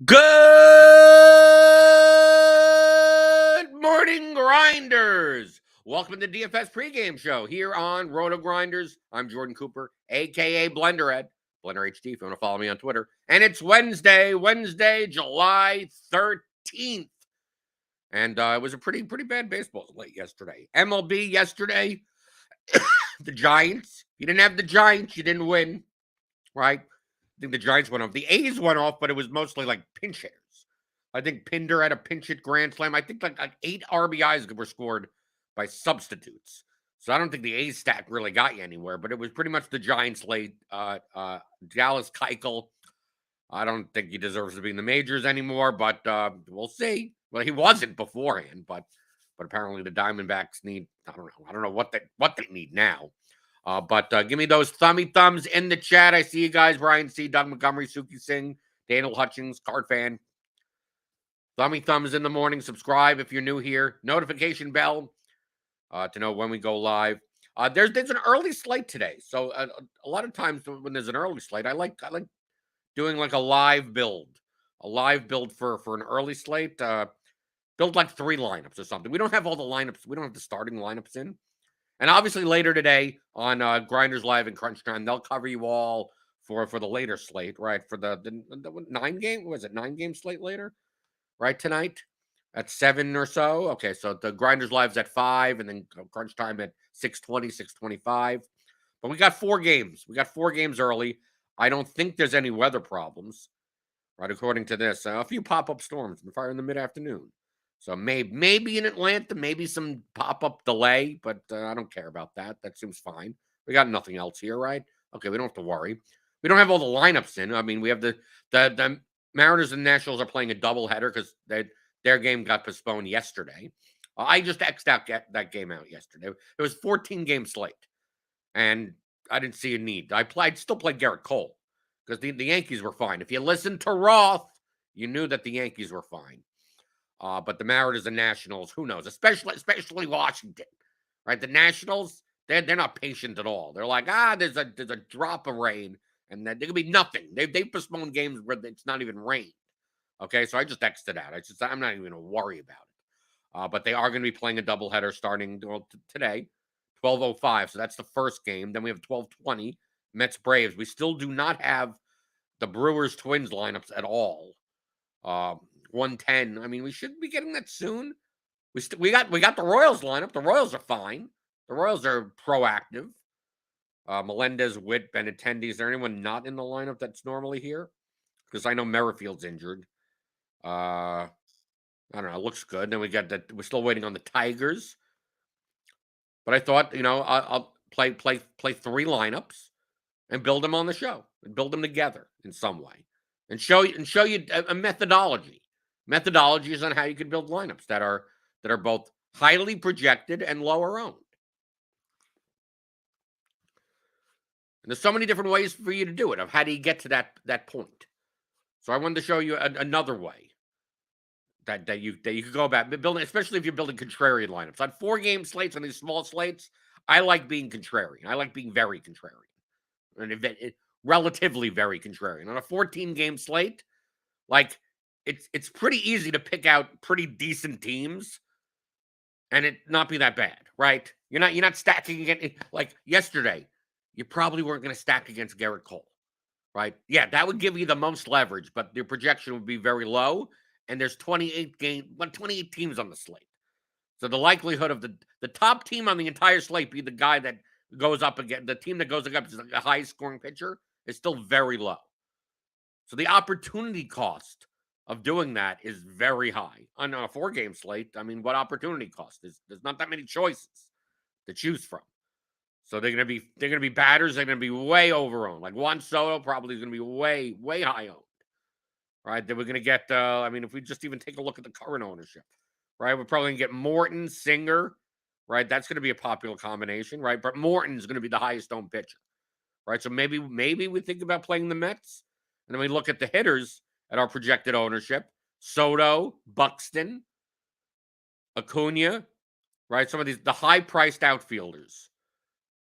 Good morning, Grinders. Welcome to the DFS pregame show here on RotoGrinders. I'm Jordan Cooper, a.k.a. BlenderEd, Blender HD if you want to follow me on Twitter. And it's Wednesday, July 13th. And it was a pretty bad baseball slate yesterday. MLB yesterday, the Giants. You didn't have the Giants, you didn't win, right? I think the Giants went off. The A's went off, but it was mostly like pinch hitters. I think Pinder had a pinch hit grand slam. I think like 8 RBIs were scored by substitutes. So I don't think the A's stat really got you anywhere, but it was pretty much the Giants late. Dallas Keuchel, I don't think he deserves to be in the majors anymore, but we'll see. Well, he wasn't beforehand, but apparently the Diamondbacks need, I don't know what they need now. But give me those thumbs in the chat. I see you guys. Brian C., Doug Montgomery, Suki Singh, Daniel Hutchings, Card Fan. Thumbs in the morning. Subscribe if you're new here. Notification bell to know when we go live. There's an early slate today. So a lot of times when there's an early slate, I like doing like a live build. A live build for an early slate. Build like 3 lineups or something. We don't have all the lineups. We don't have the starting lineups in. And obviously later today on Grinders Live and Crunch Time, they'll cover you all for the later slate, right? For the 9-game, was it 9-game slate later, right? Tonight at 7 or so. Okay, so the Grinders Live's at 5, and then Crunch Time at 6:20, 6:25. But we got 4 games. We got 4 games early. I don't think there's any weather problems, right? According to this, a few pop-up storms been fired in the mid-afternoon. So maybe in Atlanta, maybe some pop-up delay, but I don't care about that. That seems fine. We got nothing else here, right? Okay, we don't have to worry. We don't have all the lineups in. I mean, we have the Mariners and Nationals are playing a doubleheader because their game got postponed yesterday. I just X'd out that game out yesterday. It was 14-game slate, and I didn't see a need. I'd still play Garrett Cole because the Yankees were fine. If you listened to Roth, you knew that the Yankees were fine. But the Mariners and Nationals, who knows? Especially Washington, right? The Nationals, they're not patient at all. They're like, there's a drop of rain, and there could be nothing. They've postponed games where it's not even rained. Okay, so I just X'd it out. I'm not even going to worry about it. But they are going to be playing a doubleheader starting today, 12:05. So that's the first game. Then we have 12:20, Mets Braves. We still do not have the Brewers Twins lineups at all. 110. I mean, we should be getting that soon. We got the Royals lineup. The Royals are fine. The Royals are proactive. Melendez, Witt, Benintendi. Is there anyone not in the lineup that's normally here? Because I know Merrifield's injured. I don't know. It looks good. Then we got that. We're still waiting on the Tigers. But I thought, I'll play 3 lineups and build them on the show and build them together in some way and show you a methodology. Methodologies on how you can build lineups that are both highly projected and lower owned. And there's so many different ways for you to do it. Of how do you get to that point? So I wanted to show you another way that you could go about building, especially if you're building contrarian lineups. On 4-game slates, on these small slates, I like being contrarian. I like being very contrarian, and relatively very contrarian. On a 14-game slate, like. It's pretty easy to pick out pretty decent teams and it not be that bad, right? You're not stacking against, like yesterday, you probably weren't going to stack against Garrett Cole, right? Yeah, that would give you the most leverage, but your projection would be very low, and there's 28 teams on the slate. So the likelihood of the top team on the entire slate be the guy that goes up against the team that goes up against the highest scoring pitcher is still very low. So the opportunity cost of doing that is very high. On a 4-game slate, I mean, what opportunity cost? There's not that many choices to choose from. So they're gonna be batters. They're gonna be way over-owned. Like Juan Soto probably is gonna be way high owned. Right? Then we're gonna get. I mean, if we just even take a look at the current ownership, right? We're probably gonna get Morton, Singer, right? That's gonna be a popular combination, right? But Morton's gonna be the highest owned pitcher, right? So maybe we think about playing the Mets, and then we look at the hitters at our projected ownership: Soto, Buxton, Acuna, right? Some of the high-priced outfielders.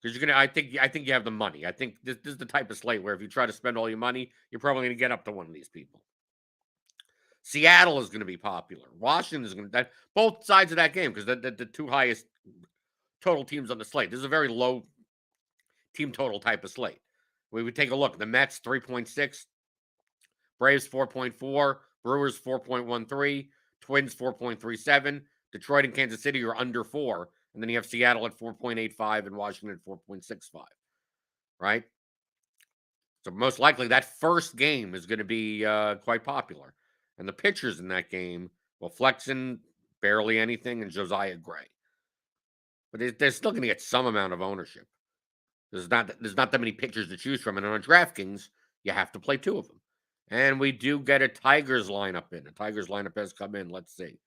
Because I think you have the money. I think this is the type of slate where if you try to spend all your money, you're probably going to get up to one of these people. Seattle is going to be popular. Washington is going to, both sides of that game, because the two highest total teams on the slate. This is a very low team total type of slate. We would take a look. The Mets 3.6, Braves 4.4, Brewers 4.13, Twins 4.37, Detroit and Kansas City are under 4, and then you have Seattle at 4.85 and Washington at 4.65, right? So most likely that first game is going to be quite popular. And the pitchers in that game, well, Flexen, barely anything, and Josiah Gray. But they're still going to get some amount of ownership. There's not that many pitchers to choose from. And on DraftKings, you have to play 2 of them. And we do get a Tigers lineup in. A Tigers lineup has come in. Let's see.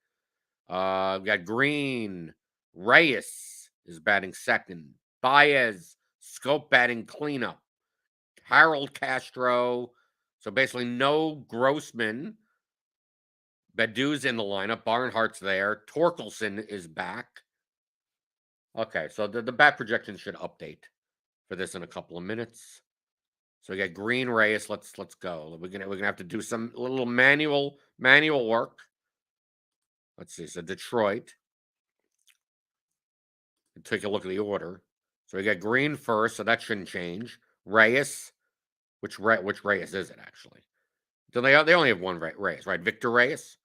We got Green. Reyes is batting second. Baez, Scope batting cleanup. Harold Castro. So basically no Grossman. Badu's in the lineup. Barnhart's there. Torkelson is back. Okay, so the bat projection should update for this in a couple of minutes. So we got Green, Reyes. Let's go. We're gonna have to do some little manual work. Let's see. So Detroit. Take a look at the order. So we got Green first, so that shouldn't change. Reyes. Which Reyes is it actually? So they only have one Reyes, right? Victor Reyes.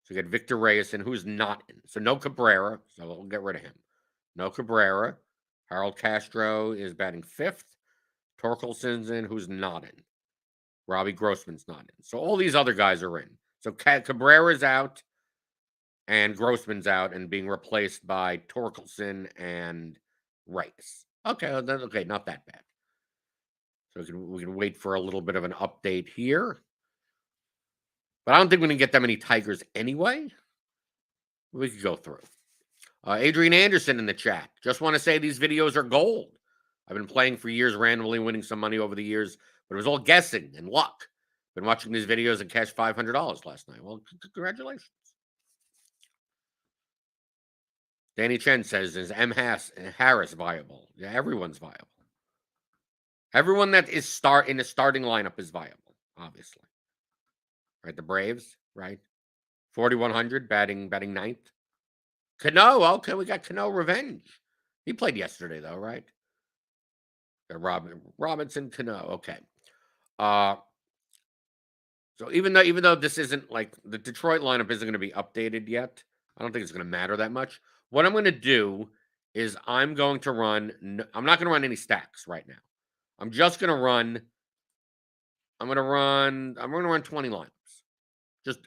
So you got Victor Reyes in, who's not in. So no Cabrera, so we'll get rid of him. No Cabrera. Harold Castro is batting 5th. Torkelson's in, who's not in. Robbie Grossman's not in. So all these other guys are in. So Cabrera's out, and Grossman's out, and being replaced by Torkelson and Reyes. Okay, not that bad. So we can wait for a little bit of an update here. But I don't think we're going to get that many Tigers anyway. We could go through. Adrian Anderson in the chat. Just want to say these videos are gold. I've been playing for years, randomly winning some money over the years, but it was all guessing and luck. Been watching these videos and cashed $500 last night. Well, congratulations. Danny Chen says, is M. Harris viable? Yeah, everyone's viable. Everyone that is in the starting lineup is viable, obviously. Right, the Braves, right? 4,100, batting 9th. Cano, okay, we got Cano revenge. He played yesterday, though, right? Robinson, Cano, okay. So even though this isn't like the Detroit lineup isn't going to be updated yet, I don't think it's going to matter that much. What I'm going to do is I'm not going to run any stacks right now. I'm just going to run. I'm going to run 20 lineups. Just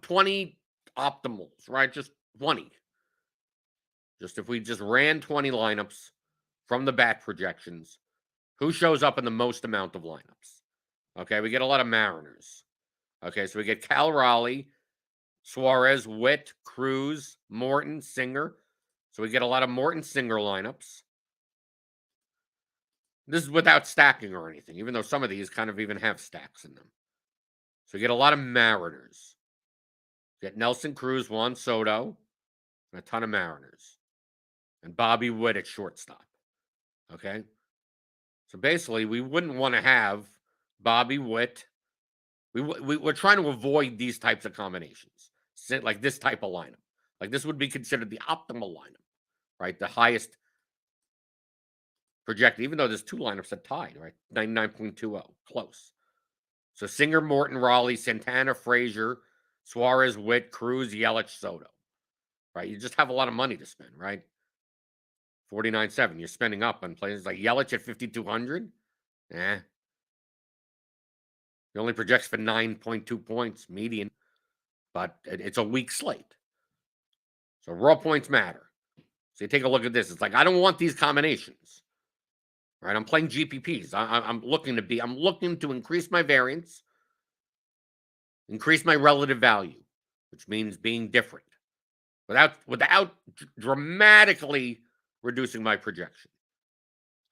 20 optimals, right? Just 20. Just if we just ran 20 lineups from the bat projections, who shows up in the most amount of lineups? Okay, we get a lot of Mariners. Okay, so we get Cal Raleigh, Suarez, Witt, Cruz, Morton, Singer. So we get a lot of Morton Singer lineups. This is without stacking or anything, even though some of these kind of even have stacks in them. So we get a lot of Mariners. We get Nelson Cruz, Juan Soto, and a ton of Mariners. And Bobby Witt at shortstop. Okay? So basically, we wouldn't want to have Bobby Witt. We're trying to avoid these types of combinations, like this type of lineup. Like this would be considered the optimal lineup, right? The highest projected, even though there's 2 lineups that tied, right? 99.20, close. So Singer, Morton, Raleigh, Santana, Frazier, Suarez, Witt, Cruz, Yelich, Soto, right? You just have a lot of money to spend, right? 49.7. You're spending up on players like Yelich at 5,200. He only projects for 9.2 points median, but it's a weak slate. So raw points matter. So you take a look at this. It's like, I don't want these combinations. Right? I'm playing GPPs. I'm looking to increase my variance, increase my relative value, which means being different without dramatically reducing my projection.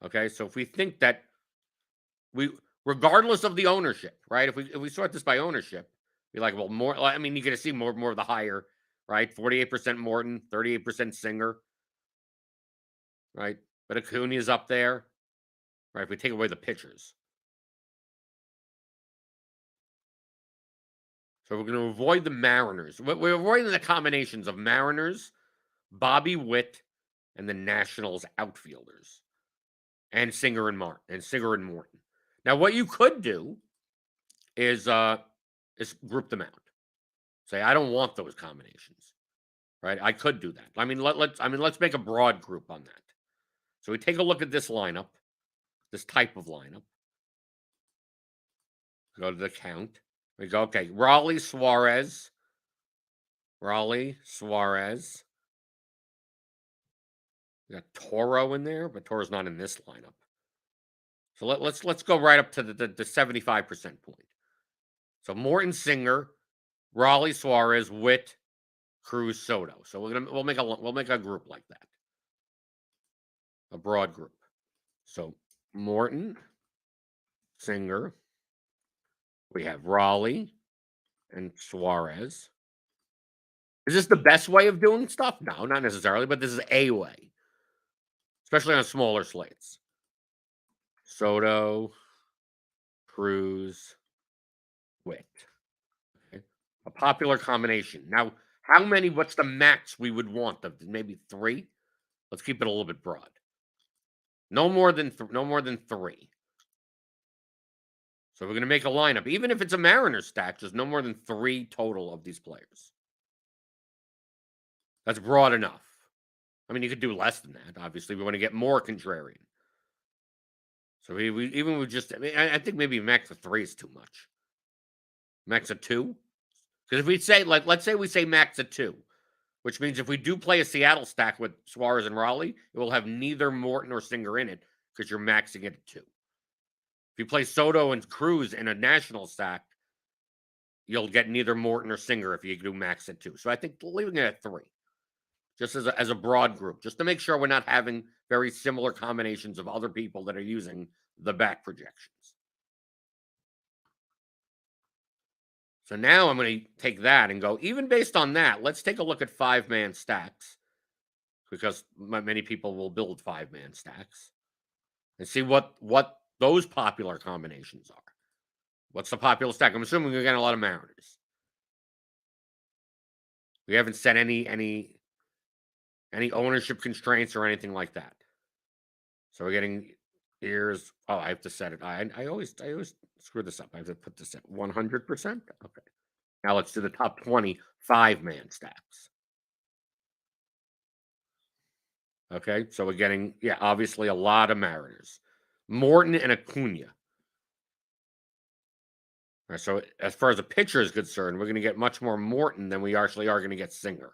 Okay, so if we think that regardless of the ownership, right? If we sort this by ownership, be like, well, more. I mean, you're going to see more of the higher, right? 48% Morton, 38% Singer, right? But Acuna's up there, right? If we take away the pitchers, So we're going to avoid the Mariners. We're avoiding the combinations of Mariners, Bobby Witt, and the Nationals outfielders, and Singer and Morton. Now, what you could do is group them out. Say, I don't want those combinations. Right? I could do that. I mean, let's make a broad group on that. So we take a look at this lineup, this type of lineup. Go to the count. We go, okay, Raleigh, Suarez. We got Toro in there, but Toro's not in this lineup. So let's go right up to the 75% point. So Morton, Singer, Raleigh, Suarez, Witt, Cruz, Soto. So we'll make a group like that. A broad group. So Morton, Singer, we have Raleigh and Suarez. Is this the best way of doing stuff? No, not necessarily, but this is a way, especially on smaller slates. Soto, Cruz, Witt. Okay. A popular combination. Now, what's the max we would want? Maybe 3? Let's keep it a little bit broad. No more than 3. So we're going to make a lineup. Even if it's a Mariners stack, there's no more than 3 total of these players. That's broad enough. I mean, you could do less than that. Obviously, we want to get more contrarian. So I think maybe max of 3 is too much. Max of 2? Because if we say, let's say we say max of 2, which means if we do play a Seattle stack with Suarez and Raleigh, it will have neither Morton or Singer in it because you're maxing it at 2. If you play Soto and Cruz in a national stack, you'll get neither Morton or Singer if you do max at 2. So I think leaving it at 3, just as a broad group, just to make sure we're not having very similar combinations of other people that are using the back projections. So now I'm going to take that and go, even based on that, let's take a look at 5-man stacks, because many people will build 5-man stacks, and see what those popular combinations are. What's the popular stack? I'm assuming we're getting a lot of Mariners. We haven't set any ownership constraints or anything like that. So we're getting here's I have to set it. I always screw this up. I have to put this at 100%. Okay. Now let's do the top 20 5-man stacks. Okay, so we're getting obviously a lot of Mariners. Morton and Acuna. All right, so as far as the pitcher is concerned, we're going to get much more Morton than we actually are going to get Singer.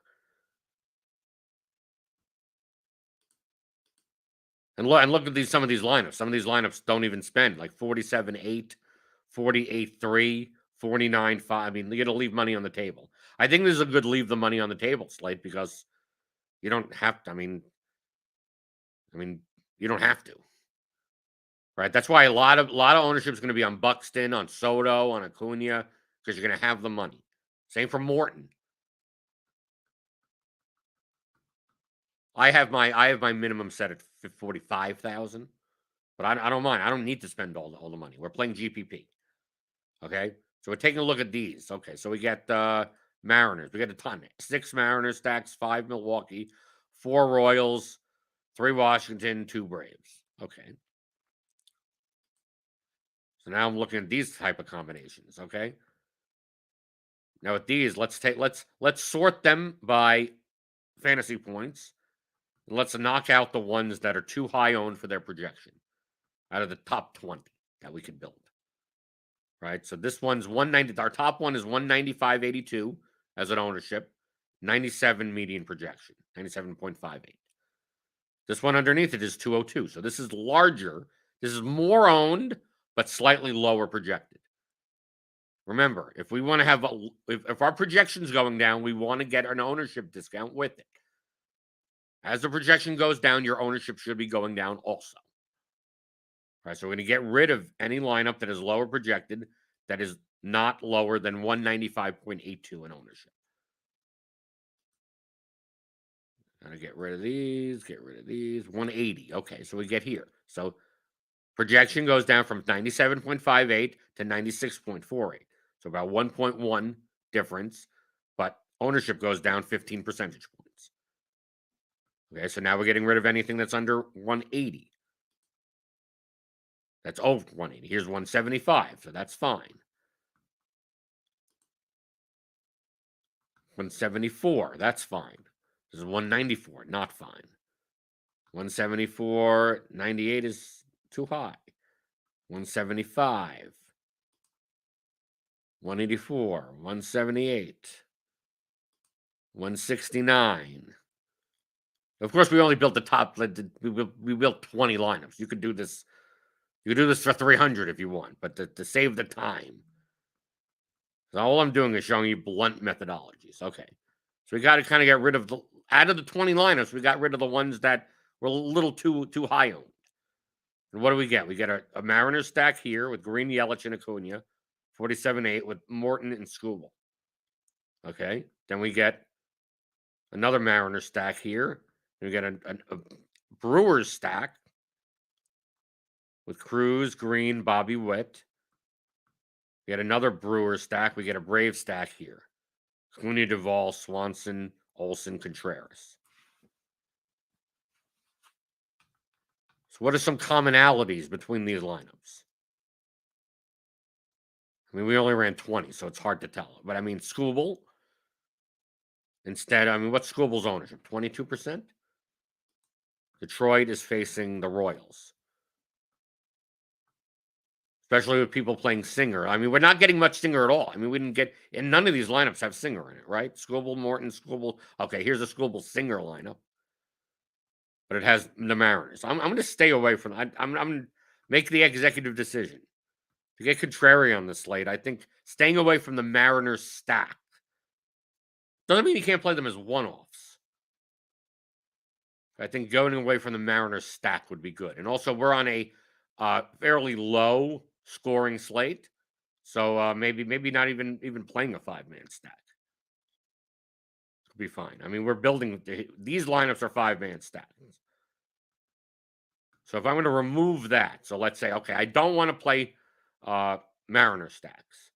And look at some of these lineups. Some of these lineups don't even spend, like 47-8, 48-3, 49-5. I mean, you're going to leave money on the table. I think this is a good leave the money on the table slate because you don't have to. I mean, you don't have to. Right? That's why a lot of ownership is going to be on Buxton, on Soto, on Acuna, because you're going to have the money. Same for Morton. I have my minimum set at 45,000, but I don't mind. I don't need to spend all the money. We're playing GPP. Okay, so we're taking a look at these. Okay, so we get Mariners. We get a ton. 6 Mariners stacks, 5 Milwaukee, 4 Royals, 3 Washington, 2 Braves. Okay. So now I'm looking at these type of combinations. Okay. Now with these, let's sort them by fantasy points. And let's knock out the ones that are too high owned for their projection out of the top 20 that we could build. Right. So this one's 190. Our top one is 195.82 as an ownership, 97 median projection, 97.58. This one underneath it is 202. So this is larger. This is more owned, but slightly lower projected. Remember, if we want to have if our projection's going down, we want to get an ownership discount with it. As the projection goes down, your ownership should be going down also. All right, so we're going to get rid of any lineup that is lower projected, that is not lower than 195.82 in ownership. Gotta get rid of these, 180. Okay, so we get here. So projection goes down from 97.58 to 96.48. So about 1.1 difference, but ownership goes down 15 percentage points. Okay, so now we're getting rid of anything that's under 180. That's over 180. Here's 175, so that's fine. 174, that's fine. This is 194, not fine. 174, 98 is too high. 175, 184, 178, 169. Of course, we only built the top. We built 20 lineups. You could do this. You could do this for 300 if you want, but to save the time. So all I'm doing is showing you blunt methodologies. Okay, so we got to kind of get rid of out of the 20 lineups. We got rid of the ones that were a little too high owned. And what do we get? We get a Mariners stack here with Green, Yelich, and Acuna, 47-8 with Morton and Skubal. Okay, then we get another Mariners stack here. We get a Brewers stack with Cruz, Green, Bobby Witt. We get another Brewers stack. We get a Brave stack here. Clooney, Duvall, Swanson, Olsen, Contreras. So what are some commonalities between these lineups? I mean, we only ran 20, so it's hard to tell. But I mean, Skubal, instead, I mean, what's Skubal's ownership? 22%? Detroit is facing the Royals. Especially with people playing Singer. I mean, we're not getting much Singer at all. I mean, we didn't get, and none of these lineups have Singer in it, right? Skubal, Morton, Skubal. Okay, here's a Skubal Singer lineup. But it has the Mariners. I'm going to stay away from that. I'm going to make the executive decision. To get contrary on the slate, I think staying away from the Mariners stack doesn't mean you can't play them as one-offs. I think going away from the Mariners stack would be good. And also, we're on a fairly low scoring slate, so maybe not even playing a 5-man stack. Could be fine. I mean, we're building these lineups are 5-man stacks. So if I'm going to remove that, so let's say, okay, I don't want to play Mariner stacks.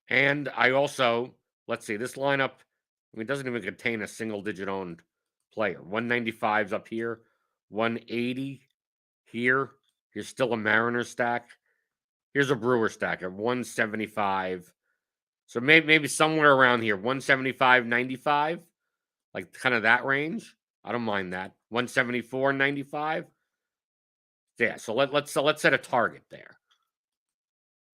And I also, let's see, this lineup, I mean, it doesn't even contain a single-digit owned player. 195's up here, 180 here. Here's still a Mariner stack. Here's a Brewer stack at 175. So maybe somewhere around here, 175, 95, like kind of that range. I don't mind that. 174, 95. Yeah, so let's set a target there.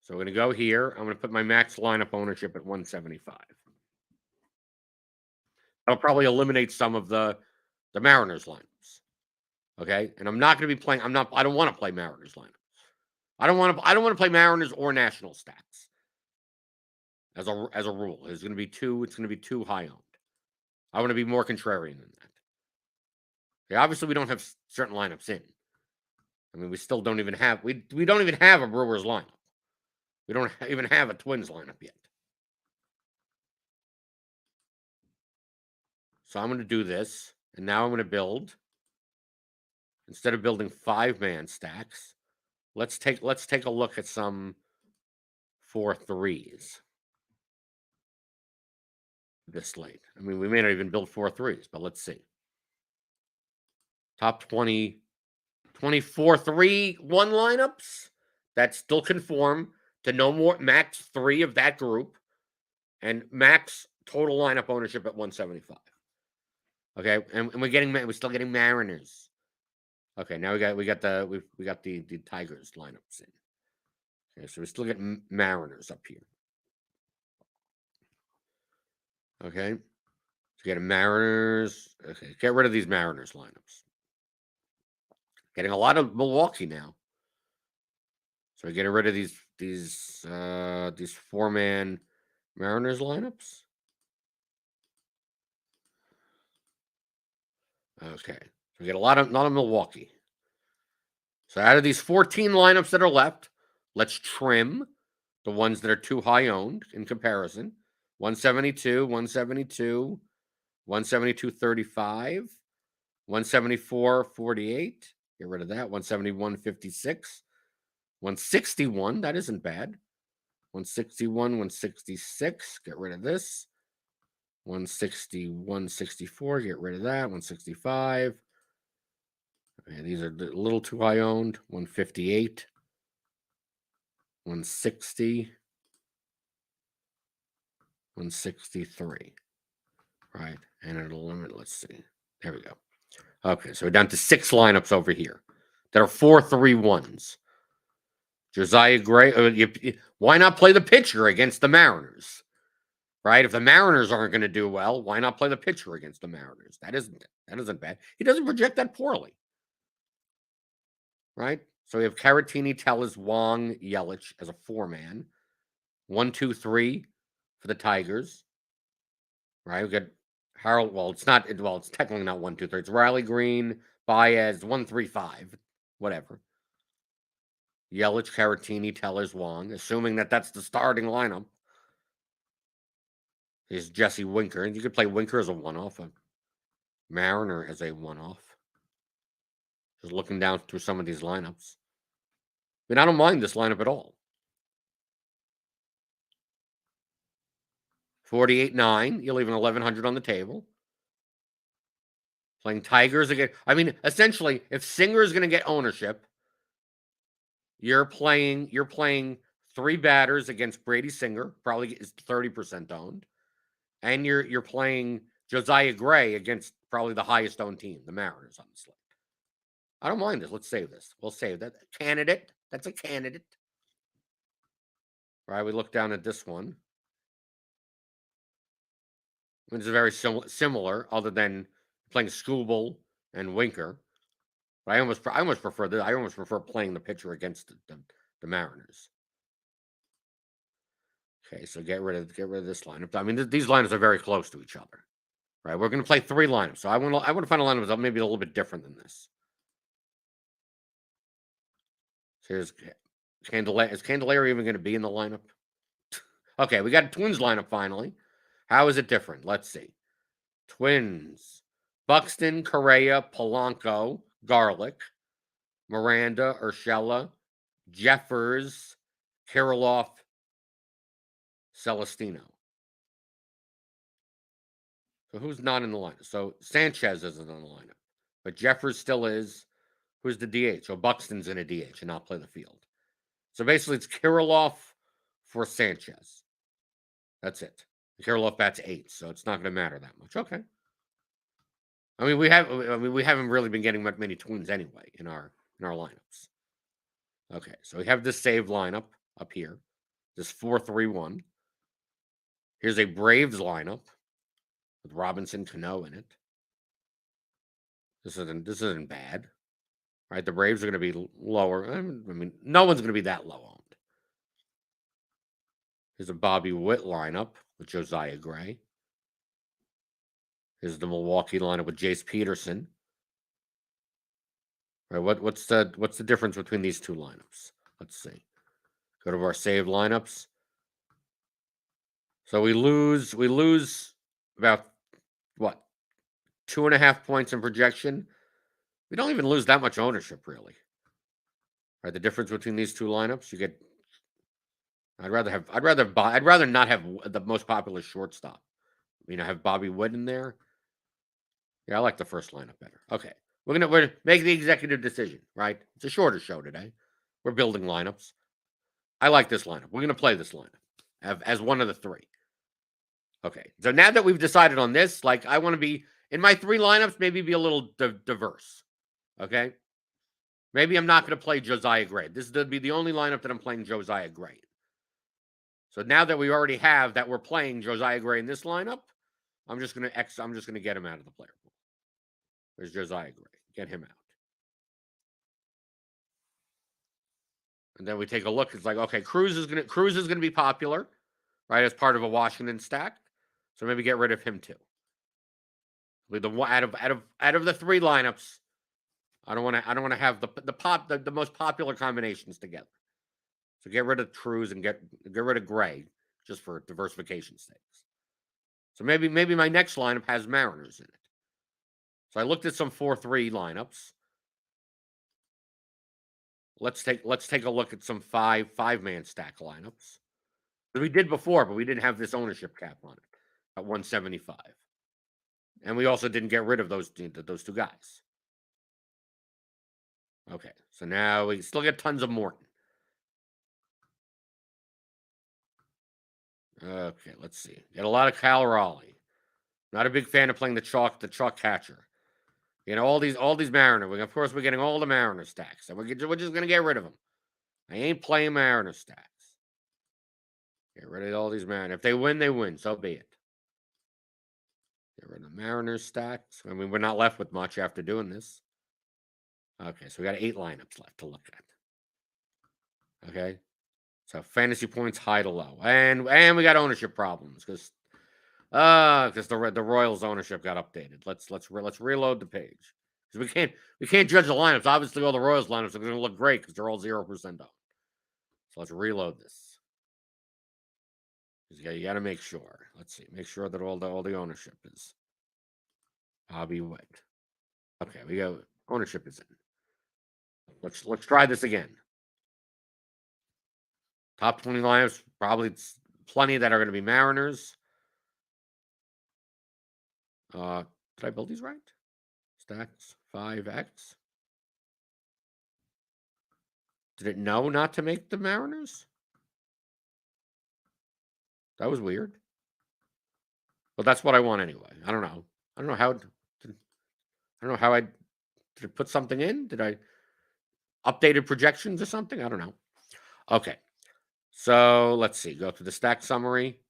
So we're going to go here. I'm going to put my max lineup ownership at 175. I'll probably eliminate some of the Mariners lineups. Okay? And I'm not going to be playing I don't want to play Mariners lineups. I don't want to play Mariners or National stacks. As a rule, it's going to be too high owned. I want to be more contrarian than that. Okay, obviously we don't have certain lineups in. I mean, we still don't even have we don't even have a Brewers lineup. We don't even have a Twins lineup yet. So I'm going to do this, and now I'm going to build. Instead of building 5-man stacks, let's take a look at some 4-3s. This slate. I mean, we may not even build 4-3s, but let's see. Top 20, 24-3-1 lineups that still conform to no more max 3 of that group and max total lineup ownership at 175. Okay, and we're still getting Mariners. Okay, now we got the Tigers lineups in. Okay, so we still get Mariners up here. Okay, so we got a Mariners. Okay, get rid of these Mariners lineups. Getting a lot of Milwaukee now. So we're getting rid of these 4-man Mariners lineups. Okay, so we get a lot of Milwaukee. So out of these 14 lineups that are left, let's trim the ones that are too high owned in comparison. 172, 172, 172, 35, 174, 48. Get rid of that. 171, 56. 161, that isn't bad. 161, 166, get rid of this. 160, 164, get rid of that. 165. Okay, these are a little too high owned. 158, 160, 163. Right, and it'll limit, let's see. There we go. Okay, so we're down to 6 lineups over here that are 4-3-1s. Josiah Gray, why not play the pitcher against the Mariners? Right? If the Mariners aren't going to do well, why not play the pitcher against the Mariners? That isn't bad. He doesn't project that poorly. Right? So we have Caratini, Tellez, Wong, Yelich as a 4-man. 1, 2, 3 for the Tigers. Right? We got Harold. Well, it's technically not 1, 2, 3. It's Riley Green, Baez, 1, 3, 5. Whatever. Yelich, Caratini, Tellez, Wong, assuming that that's the starting lineup. Is Jesse Winker. And you could play Winker as a one-off, a Mariner as a one-off. Just looking down through some of these lineups. I mean, I don't mind this lineup at all. 48-9. You're leaving 1,100 on the table. Playing Tigers again. I mean, essentially, if Singer is going to get ownership, you're playing 3 batters against Brady Singer, probably is 30% owned. And you're playing Josiah Gray against probably the highest owned team, the Mariners, on the slate. I don't mind this. Let's save this. We'll save that. Candidate. That's a candidate. All right, we look down at this one. It's very similar, other than playing Skubal and Winker. But I almost prefer this. I almost prefer playing the pitcher against the Mariners. Okay, so get rid of this lineup. I mean, these lineups are very close to each other, right? We're going to play 3 lineups, so I want to find a lineup that's maybe a little bit different than this. So here's Candelaire. Is Candelaire even going to be in the lineup? Okay, we got a Twins lineup finally. How is it different? Let's see. Twins: Buxton, Correa, Polanco, Garlick, Miranda, Urshela, Jeffers, Kirilloff, Celestino. So who's not in the lineup? So Sanchez isn't in the lineup, but Jeffers still is. Who's the DH? So Buxton's in a DH and not play the field. So basically, it's Kirilloff for Sanchez. That's it. Kirilloff bats 8, so it's not going to matter that much. Okay. I mean, we haven't really been getting many Twins anyway in our lineups. Okay, so we have this saved lineup up here. This 4-3-1. Here's a Braves lineup with Robinson, Cano in it. This isn't bad, right? The Braves are going to be lower. I mean, no one's going to be that low owned. Here's a Bobby Witt lineup with Josiah Gray. Here's the Milwaukee lineup with Jace Peterson. Right, what's the difference between these 2 lineups? Let's see. Go to our saved lineups. So we lose about what, 2.5 points in projection. We don't even lose that much ownership, really. Right, the difference between these 2 lineups, you get. I'd rather not have the most popular shortstop. Have Bobby Wood in there. Yeah, I like the first lineup better. Okay, we're gonna make the executive decision. Right, it's a shorter show today. We're building lineups. I like this lineup. We're gonna play this lineup as one of the 3. Okay, so now that we've decided on this, like, I want to be in my 3 lineups, maybe be a little diverse. Okay, maybe I'm not going to play Josiah Gray. This would be the only lineup that I'm playing Josiah Gray. So now that we already have that we're playing Josiah Gray in this lineup, I'm just gonna get him out of the player pool. There's Josiah Gray. Get him out. And then we take a look. It's like, okay, Cruz is gonna be popular, right, as part of a Washington stack. So maybe get rid of him too. With out of the 3 lineups, I don't want to have the most popular combinations together. So get rid of Cruz and get rid of Gray just for diversification sakes. So maybe my next lineup has Mariners in it. So I looked at some 4-3 lineups. Let's take a look at some 5-man stack lineups. We did before, but we didn't have this ownership cap on it at 175. And we also didn't get rid of those two guys. Okay, so now we still get tons of Morton. Okay, let's see. Get a lot of Cal Raleigh. Not a big fan of playing the chalk catcher. You know, all these Mariner. Of course, we're getting all the Mariner stacks, and we're just gonna get rid of them. I ain't playing Mariner stacks. Get rid of all these Mariner. If they win, they win. So be it. Get rid of the Mariners stacks. I mean, we're not left with much after doing this. Okay, so we got 8 lineups left to look at. Okay, so fantasy points high to low, and we got ownership problems because the Royals ownership got updated. Let's reload the page because we can't judge the lineups. Obviously, all the Royals lineups are going to look great because they're all 0% owned. So let's reload this. You got to make sure. Let's see. Make sure that all the ownership is Bobby Witt. Okay, we go. Ownership is in. Let's try this again. Top 20 lineups, probably plenty that are going to be Mariners. Did I build these right? Stacks 5x. Did it know not to make the Mariners? That was weird. But that's what I want anyway. I don't know. I don't know how. Did it put something in? Did I updated projections or something? I don't know. Okay. So let's see. Go to the stack summary.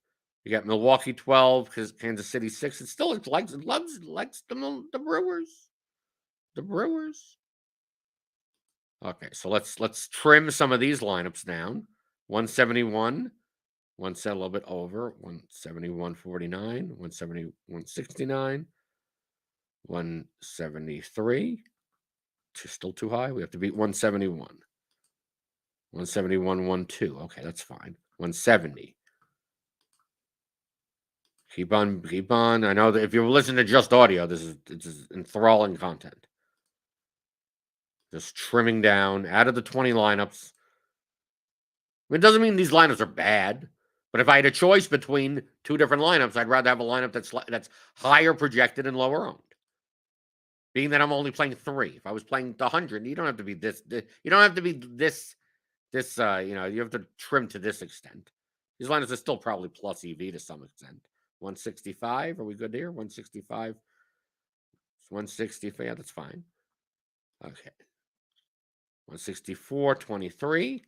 You got Milwaukee 12, Kansas City 6. It still likes the Brewers. The Brewers. Okay, so let's trim some of these lineups down. 171, one set a little bit over. 171.49, 171.69, 173. Still too high. We have to beat 171. 171.12. Okay, that's fine. 170. Keep on. I know that if you're listening to just audio, this is enthralling content. Just trimming down out of the 20 lineups. It doesn't mean these lineups are bad, but if I had a choice between 2 different lineups, I'd rather have a lineup that's higher projected and lower owned. Being that I'm only playing 3. If I was playing the 100, you don't have to be this. You don't have to be this. You have to trim to this extent. These lineups are still probably plus EV to some extent. 165. Are we good here? 165. 165. Yeah, that's fine. Okay. 164.23.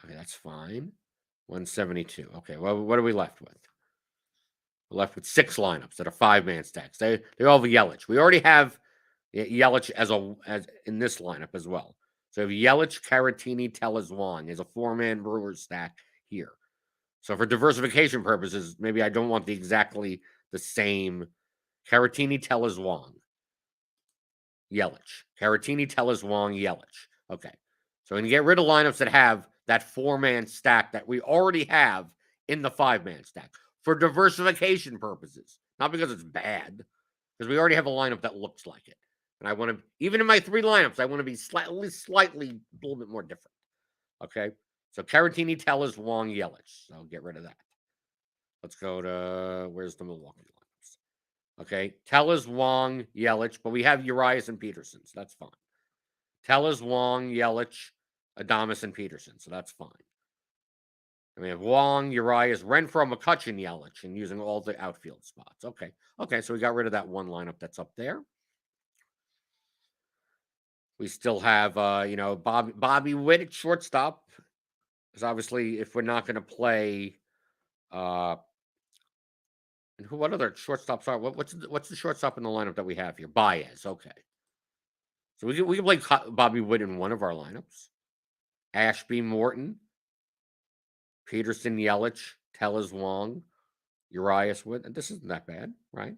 Okay, that's fine. 172. Okay, well, what are we left with? We're left with 6 lineups that are 5-man stacks. They all have Yelich. We already have Yelich as in this lineup as well. So we have Yelich, Caratini, Tellez, Wong is a 4-man Brewers stack here. So for diversification purposes, maybe I don't want exactly the same Caratini, Tellez, Wong, Yelich. Caratini, Tellez, Wong, Yelich. Okay. So we can get rid of lineups that have that 4-man stack that we already have in the 5-man stack for diversification purposes. Not because it's bad, because we already have a lineup that looks like it. And I want to, even in my 3 lineups, I want to be slightly a little bit more different. Okay. So Caratini, Tellez, Wong, Yelich. So I'll get rid of that. Let's go to, where's the Milwaukee lineups? Okay. Tellez, Wong, Yelich, but we have Urias and Peterson, so that's fine. Tellez, Wong, Yelich, Adames, and Peterson, so that's fine. And we have Wong, Urias, Renfroe, McCutchen, Yelich, and using all the outfield spots. Okay. Okay, so we got rid of that one lineup that's up there. We still have, Bobby Witt at shortstop. Because obviously, if we're not going to play, and what other shortstops are? What's the shortstop in the lineup that we have here? Baez. Okay. So we can play Bobby Witt in one of our lineups. Ashby, Morton, Peterson, Yelich, Tellez, Wong, Urias, Witt. And this isn't that bad, right?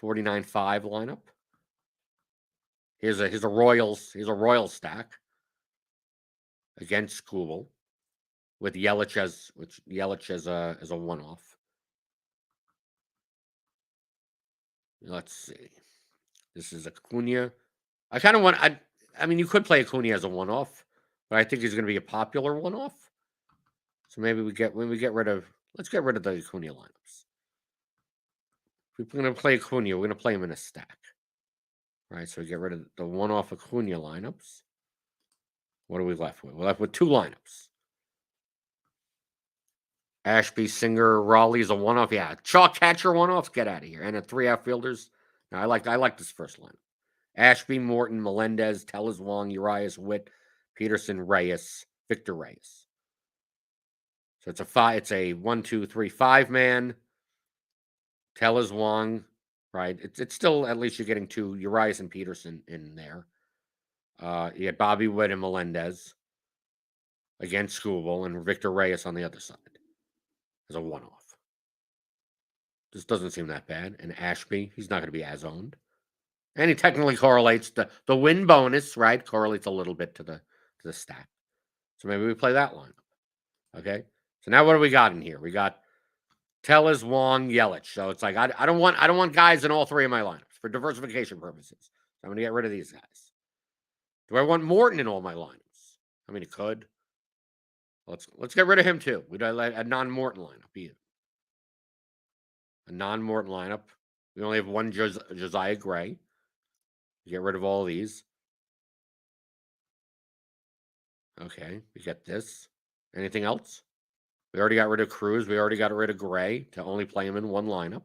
49.5 lineup. Here's a Royals stack against Kubel with Yelich as a one-off. Let's see. This is Acuna. I kind of want. I mean, you could play Acuna as a one-off, but I think he's going to be a popular one-off. So maybe let's get rid of the Acuna lineups. If we're going to play Acuna, we're going to play him in a stack. Right, so we get rid of the one-off Acuna lineups. What are we left with? We're left with 2 lineups. Ashby, Singer, Raleigh's a one-off. Yeah, chalk catcher one-offs. Get out of here. And 3 outfielders. Now, I like this first lineup. Ashby, Morton, Melendez, Tellez, Wong, Urias, Witt, Peterson, Reyes, Victor Reyes. So it's a 1, 2, 3, 5-man. Tellez, Wong, right? It's still, at least you're getting 2 Urias and Peterson in there. You get Bobby Witt and Melendez against Skubal and Victor Reyes on the other side as a one-off. This doesn't seem that bad. And Ashby, he's not going to be as owned. And he technically correlates the win bonus, right? Correlates a little bit to the stack. So maybe we play that lineup. Okay. So now what do we got in here? We got Tellez, Wong, Yelich. So it's like I don't want guys in all 3 of my lineups for diversification purposes. So I'm gonna get rid of these guys. Do I want Morton in all my lineups? I mean, it could. Let's get rid of him too. We don't let a non-Morton lineup either. A non-Morton lineup. We only have 1 Josiah Gray. Get rid of all these. Okay, we get this. Anything else? We already got rid of Cruz. We already got rid of Gray to only play him in 1 lineup.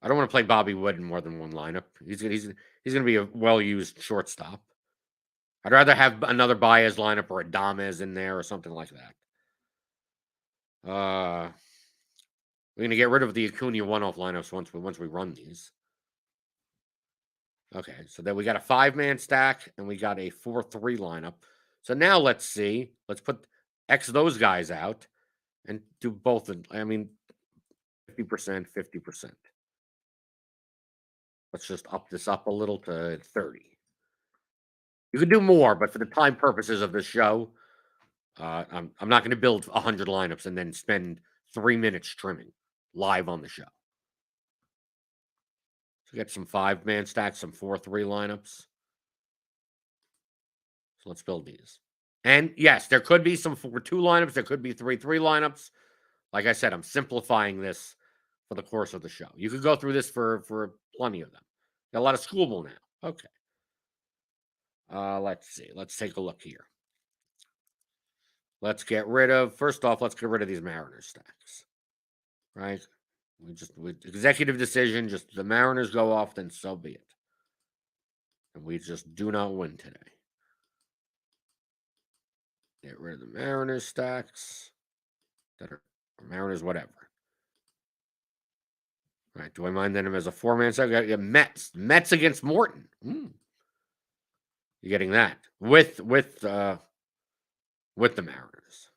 I don't want to play Bobby Wood in more than 1 lineup. He's going to be a well-used shortstop. I'd rather have another Baez lineup or a Adames in there or something like that. We're going to get rid of the Acuna one-off lineups once we run these. Okay, so then we got a 5-man stack and we got a 4-3 lineup. So now let's see. Let's put X those guys out and do both. 50%, 50%. Let's just up this up a little to 30. You could do more, but for the time purposes of this show, I'm not going to build 100 lineups and then spend 3 minutes trimming live on the show. So get some 5-man stacks, some 4-3 lineups. So let's build these. And yes, there could be some 4-2 lineups. There could be 3-3 lineups. Like I said, I'm simplifying this for the course of the show. You could go through this for plenty of them. Got a lot of Skubal now. Okay. Let's see. Let's take a look here. Let's get rid of, first off, let's get rid of these Mariners stacks. Right? Executive decision, just the Mariners go off, then so be it. And we just do not win today. Get rid of the Mariners stacks. That are Mariners, whatever. Right? Do I mind them as a 4-man stack? I got Mets against Morton. You're getting that with the Mariners.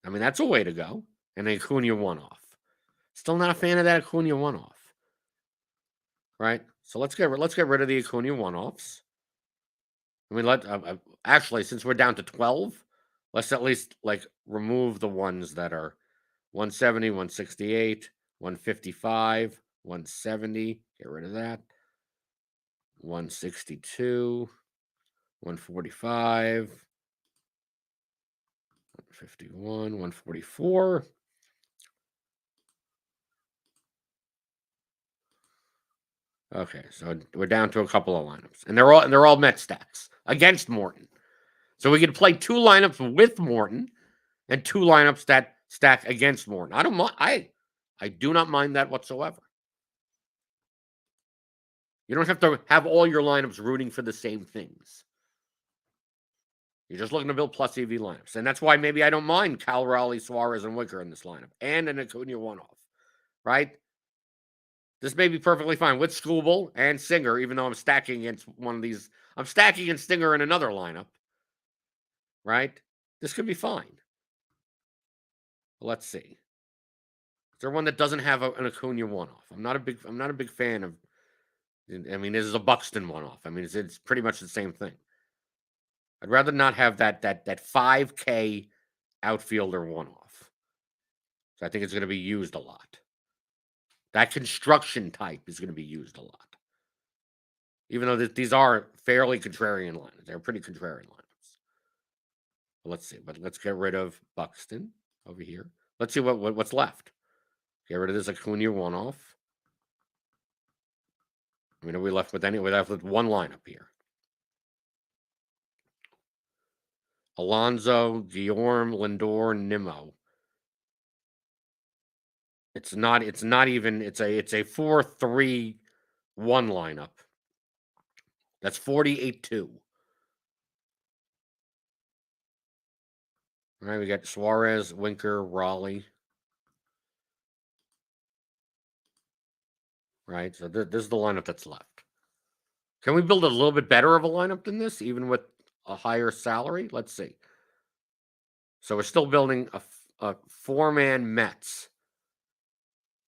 I mean, that's a way to go. And an Acuna one-off. Still not a fan of that Acuna one-off. Right? So let's get rid of the Acuna one-offs. I mean, actually, since we're down to 12, let's at least remove the ones that are 170, 168, 155, 170. Get rid of that. 162, 145, 151, 144. Okay, so we're down to a couple of lineups, and they're all Met stacks against Morton. So we could play 2 lineups with Morton and 2 lineups that stack against Morton. I don't mind. I do not mind that whatsoever. You don't have to have all your lineups rooting for the same things. You're just looking to build plus EV lineups, and that's why maybe I don't mind Cal Raleigh, Suarez, and Wicker in this lineup, and an Acuna one-off, right? This may be perfectly fine with Skubal and Singer, even though I'm stacking against one of these. I'm stacking against Singer in another lineup, right? This could be fine. Let's see. Is there one that doesn't have an Acuna one-off? I'm not a big fan of. I mean, this is a Buxton one-off. I mean, it's pretty much the same thing. I'd rather not have that 5K outfielder one-off. So I think it's going to be used a lot. That construction type is going to be used a lot. Even though these are fairly contrarian lineups. They're pretty contrarian lineups. Let's see, but let's get rid of Buxton over here. Let's see what's left. Get rid of this Acuna one-off. I mean, are we left with any? We're left with one lineup here. Alonso, Guillorme, Lindor, Nimmo. It's not even. It's a 4-3-1 lineup. That's 48-2. All right, we got Suarez, Winker, Raleigh. Right, so this is the lineup that's left. Can we build a little bit better of a lineup than this, even with a higher salary? Let's see. So we're still building a 4-man Mets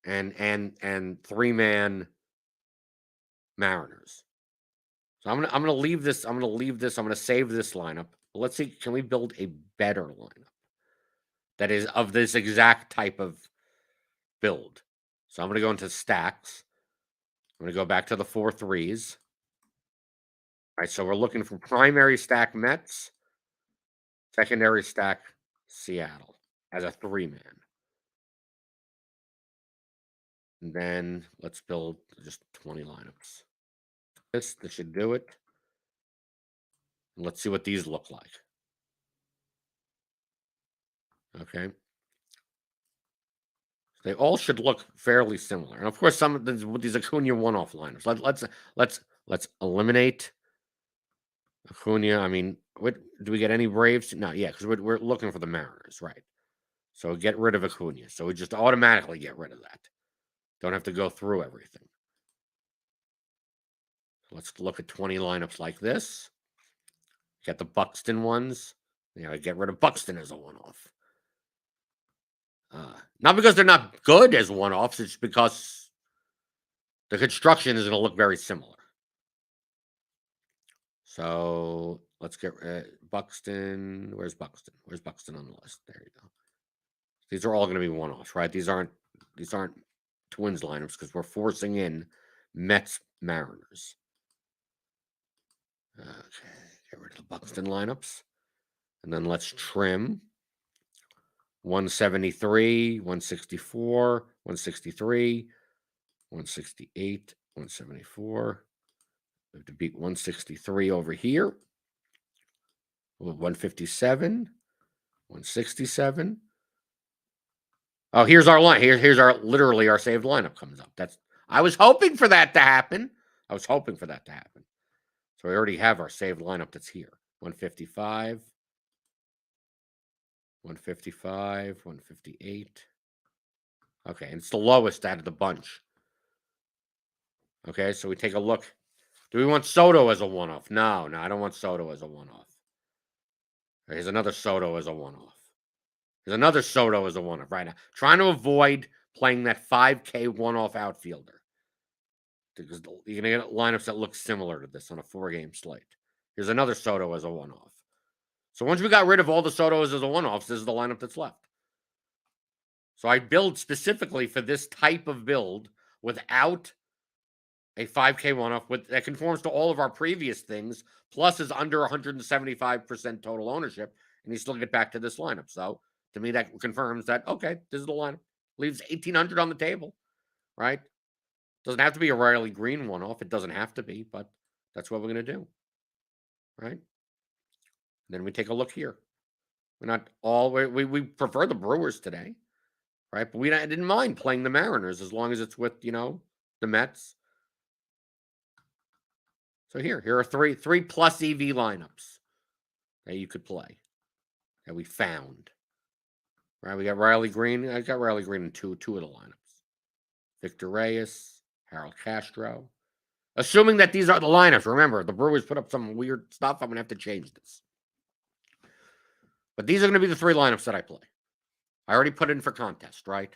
and 3-man Mariners. So I'm gonna leave this. I'm gonna save this lineup. But let's see. Can we build a better lineup that is of this exact type of build? So I'm gonna go into stacks. I'm gonna go back to the 4 3s. All right, so we're looking for primary stack Mets, secondary stack Seattle as a 3-man. And then let's build just 20 lineups. This should do it. And let's see what these look like. Okay. They all should look fairly similar. And of course, some of these Acuna one-off lineups. Let's eliminate Acuna. I mean, do we get any Braves? No, yeah, because we're looking for the Mariners, right? So get rid of Acuna. So we just automatically get rid of that. Don't have to go through everything. Let's look at 20 lineups like this. Get the Buxton ones. Get rid of Buxton as a one-off. Not because they're not good as one-offs. It's because the construction is going to look very similar. So let's get Buxton. Where's Buxton? Where's Buxton on the list? There you go. These are all going to be one-offs, right? These aren't Twins lineups because we're forcing in Mets Mariners. Okay, get rid of the Buxton lineups. And then let's trim 173, 164, 163, 168, 174. We have to beat 163 over here. 157, 167. Oh, here's our line. Here's our literally our saved lineup comes up. I was hoping for that to happen. So we already have our saved lineup that's here. 155, 155, 158. Okay, and it's the lowest out of the bunch. Okay, so we take a look. Do we want Soto as a one-off? No, I don't want Soto as a one-off. Here's another Soto as a one-off. There's another Soto as a one-off right now. Trying to avoid playing that 5K one-off outfielder. Because you're going to get lineups that look similar to this on a 4-game slate. Here's another Soto as a one-off. So once we got rid of all the Sotos as a one-offs, this is the lineup that's left. So I build specifically for this type of build without a 5K one-off that conforms to all of our previous things, plus is under 175% total ownership, and you still get back to this lineup. So to me, that confirms that, okay, this is the lineup. Leaves 1,800 on the table, right? Doesn't have to be a Riley Green one-off. It doesn't have to be, but that's what we're going to do, right? Then we take a look here. We're not all we prefer the Brewers today, right? But I didn't mind playing the Mariners as long as it's with the Mets. So here are three plus EV lineups that you could play that we found. Right, we got Riley Green. I got Riley Green in two of the lineups. Victor Reyes, Harold Castro. Assuming that these are the lineups. Remember, the Brewers put up some weird stuff. I'm going to have to change this. But these are going to be the 3 lineups that I play. I already put in for contest, right?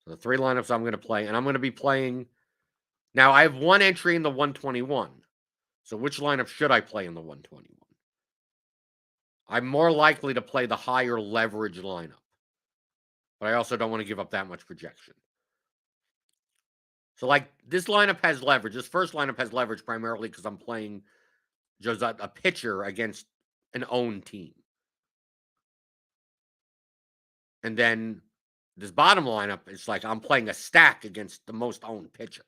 So the 3 lineups I'm going to play. And I'm going to be playing. Now, I have 1 entry in the 121. So which lineup should I play in the 121? I'm more likely to play the higher leverage lineup. But I also don't want to give up that much projection. So, this lineup has leverage. This first lineup has leverage primarily because I'm playing just a pitcher against an owned team. And then this bottom lineup, it's like I'm playing a stack against the most owned pitcher.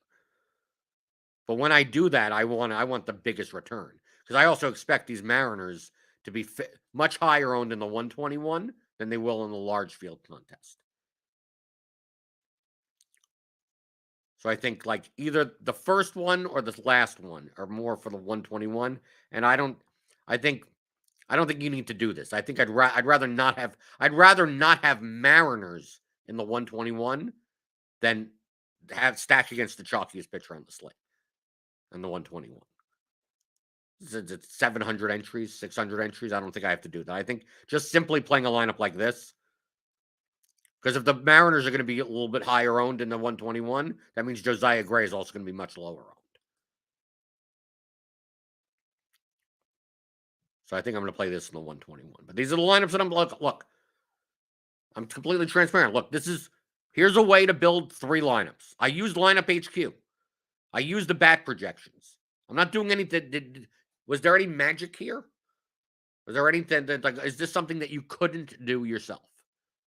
But when I do that, I want the biggest return, because I also expect these Mariners to be much higher owned in the 121 than they will in the large field contest. So I think like either the first one or the last one are more for the 121, and I don't think you need to do this. I think I'd rather not have Mariners in the 121 than have stack against the chalkiest pitcher on the slate in the 121. It's 700 entries, 600 entries. I don't think I have to do that. I think just simply playing a lineup like this, because if the Mariners are going to be a little bit higher owned in the 121, that means Josiah Gray is also going to be much lower owned. So I think I'm going to play this in the 121. But these are the lineups that I'm look. I'm completely transparent. Look, here's a way to build 3 lineups. I used lineup HQ. I used the bat projections. I'm not doing anything. Was there any magic here? Was there anything like, is this something that you couldn't do yourself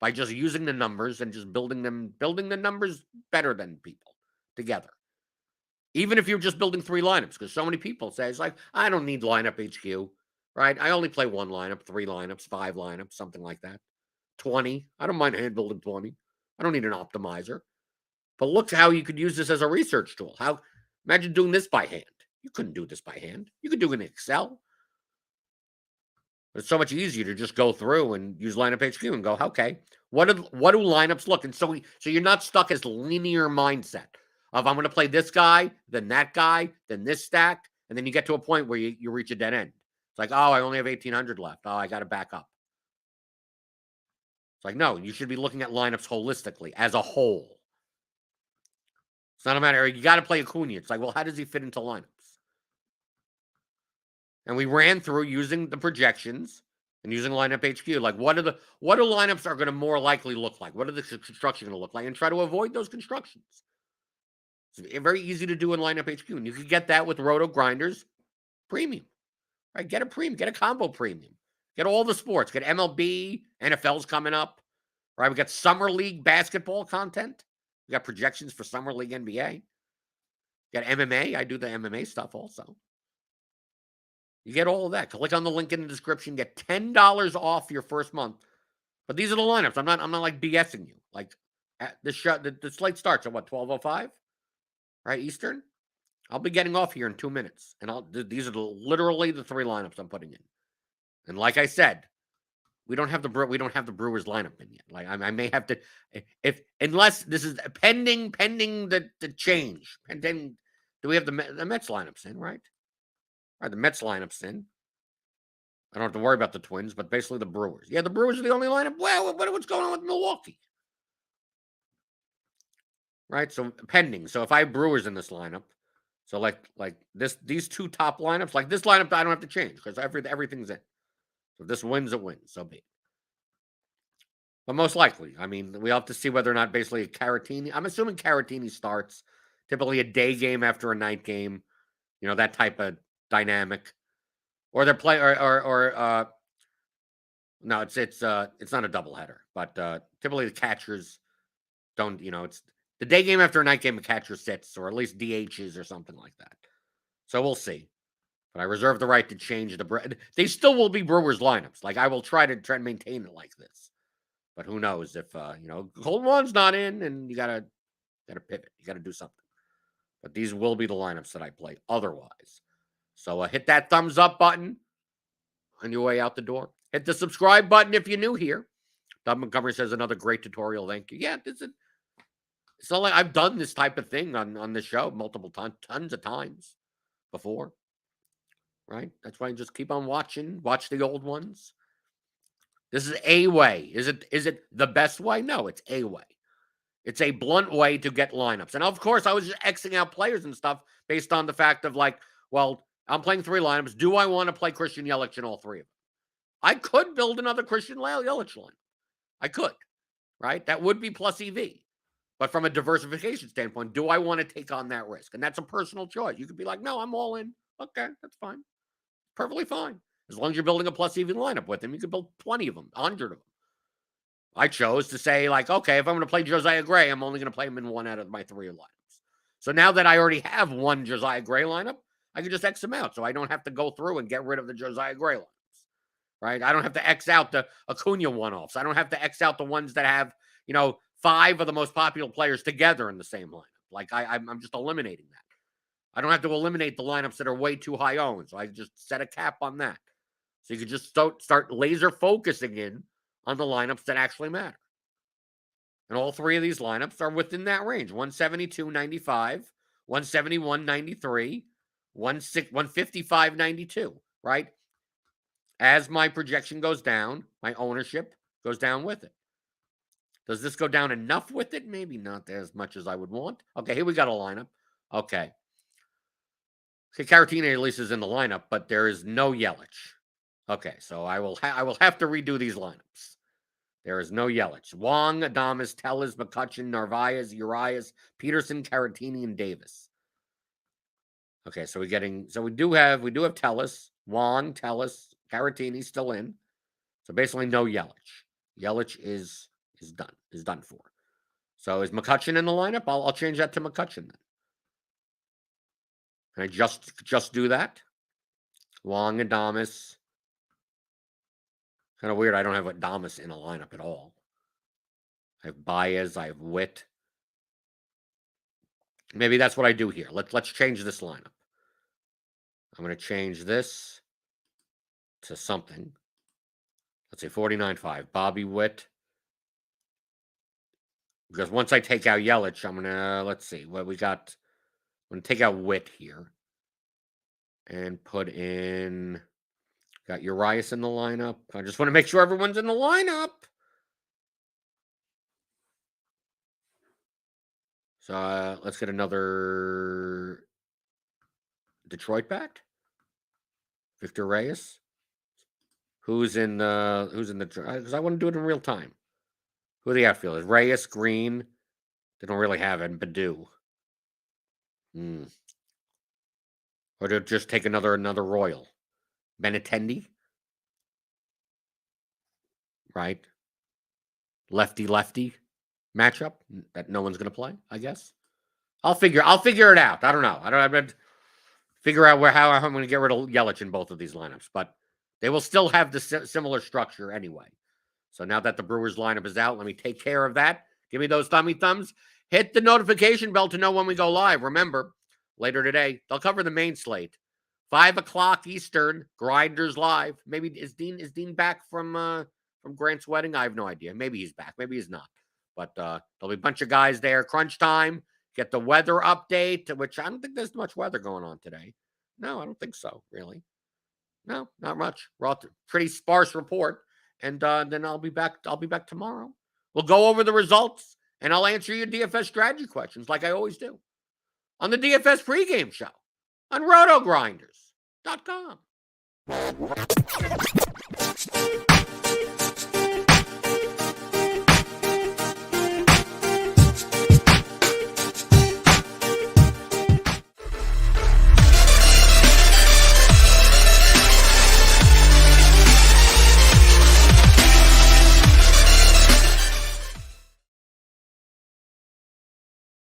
by just using the numbers and just building the numbers better than people together? Even if you're just building 3 lineups, because so many people say it's like, I don't need lineup HQ, right? I only play 1 lineup, 3 lineups, 5 lineups, something like that. 20. I don't mind hand building 20. I don't need an optimizer. But look how you could use this as a research tool. Imagine doing this by hand. You couldn't do this by hand. You could do it in Excel. But it's so much easier to just go through and use lineup HQ and go, okay, what do lineups look? And so you're not stuck as linear mindset of I'm going to play this guy, then that guy, then this stack, and then you get to a point where you reach a dead end. It's like, oh, I only have 1,800 left. Oh, I got to back up. It's like, no, you should be looking at lineups holistically as a whole. It's not a matter, you got to play Acuna. It's like, well, how does he fit into lineups? And we ran through using the projections and using lineup HQ. Like, what do lineups are going to more likely look like? What are the construction going to look like? And try to avoid those constructions. It's very easy to do in lineup HQ. And you can get that with RotoGrinders premium. Right? Get a premium, get a combo premium. Get all the sports. Get MLB, NFL's coming up. Right? We got Summer League basketball content. We got projections for Summer League NBA. Got MMA. I do the MMA stuff also. You get all of that. Click on the link in the description. Get $10 off your first month. But these are the lineups. I'm not like BSing you. Like the slate starts at what, 12:05, right, Eastern. I'll be getting off here in 2 minutes, and these are literally the 3 lineups I'm putting in. And like I said, we don't have the Brewers lineup in yet. Like I may have to, unless this is pending the change. Pending, do we have the Mets lineups in, right? All right, the Mets lineups in. I don't have to worry about the Twins, but basically the Brewers. Yeah, the Brewers are the only lineup. Well, what's going on with Milwaukee? Right, so pending. So if I have Brewers in this lineup, so like these 2 top lineups, like this lineup, I don't have to change because everything's in. So if this wins, it wins. So be it. But most likely, I mean, we have to see whether or not basically Caratini. I'm assuming Caratini starts typically a day game after a night game. You know, that type of dynamic. Or they're play or no, it's not a doubleheader, but typically the catchers don't, it's the day game after a night game, a catcher sits, or at least DHs or something like that. So we'll see. But I reserve the right to change they still will be Brewers lineups. Like I will try and maintain it like this. But who knows if Cold One's not in and you gotta pivot. You gotta do something. But these will be the lineups that I play otherwise. So hit that thumbs up button on your way out the door. Hit the subscribe button if you're new here. Doug Montgomery says another great tutorial. Thank you. Yeah, it's not like I've done this type of thing on the show multiple tons of times before. Right? That's why I just keep on watching. Watch the old ones. This is a way. Is it the best way? No, it's a way. It's a blunt way to get lineups. And of course, I was just Xing out players and stuff based on the fact of like, well, I'm playing 3 lineups. Do I want to play Christian Yelich in all 3 of them? I could build another Christian Yelich line. I could, right? That would be plus EV. But from a diversification standpoint, do I want to take on that risk? And that's a personal choice. You could be like, no, I'm all in. Okay, that's fine. Perfectly fine. As long as you're building a plus EV lineup with him, you could build 20 of them, 100 of them. I chose to say, like, okay, if I'm going to play Josiah Gray, I'm only going to play him in one out of my 3 lineups. So now that I already have one Josiah Gray lineup, I can just X them out. So I don't have to go through and get rid of the Josiah Gray lineups, right? I don't have to X out the Acuna one-offs. I don't have to X out the ones that have, 5 of the most popular players together in the same lineup. Like, I'm just eliminating that. I don't have to eliminate the lineups that are way too high owned. So I just set a cap on that. So you can just start laser focusing in on the lineups that actually matter. And all 3 of these lineups are within that range: 172.95, 171.93, 155.92, right? As my projection goes down, my ownership goes down with it. Does this go down enough with it? Maybe not as much as I would want. Okay, here we got a lineup. Okay. Caratini at least is in the lineup, but there is no Yelich. Okay, so I will have to redo these lineups. There is no Yelich. Wong, Adames, Tellez, McCutchen, Narvaez, Urias, Peterson, Caratini, and Davis. Okay, so we do have Tellez, Wong, Tellez, Caratini still in. So basically no Yelich. Yelich is done for. So is McCutchen in the lineup? I'll change that to McCutchen then. Can I just do that? Wong, Adames. Kind of weird. I don't have Adames in a lineup at all. I have Baez. I have Witt. Maybe that's what I do here. Let's change this lineup. I'm going to change this to something. Let's say 49.5. Bobby Witt. Because once I take out Yelich, I'm going to, let's see what we got. I'm going to take out Witt here and put in, got Urias in the lineup. I just want to make sure everyone's in the lineup. So let's get another Detroit bat. Victor Reyes. Who's in the, because I want to do it in real time. Who are the outfielders? Reyes, Green. They don't really have it. Badu. Or to just take another Royal. Benintendi. Right? Lefty matchup that no one's going to play, I guess. I'll figure it out. I don't know. I'm going to figure out how I'm going to get rid of Yelich in both of these lineups, but they will still have the similar structure anyway. So now that the Brewers lineup is out, let me take care of that. Give me those thumbs. Hit the notification bell to know when we go live. Remember, later today, they'll cover the main slate. 5 o'clock Eastern, Grinders live. Maybe is Dean back from Grant's wedding? I have no idea. Maybe he's back. Maybe he's not. But there'll be a bunch of guys there. Crunch time. Get the weather update, which I don't think there's much weather going on today. No, I don't think so, really. No, not much. Pretty sparse report. And then I'll be back tomorrow. We'll go over the results, and I'll answer your DFS strategy questions like I always do on the DFS pregame show on RotoGrinders.com.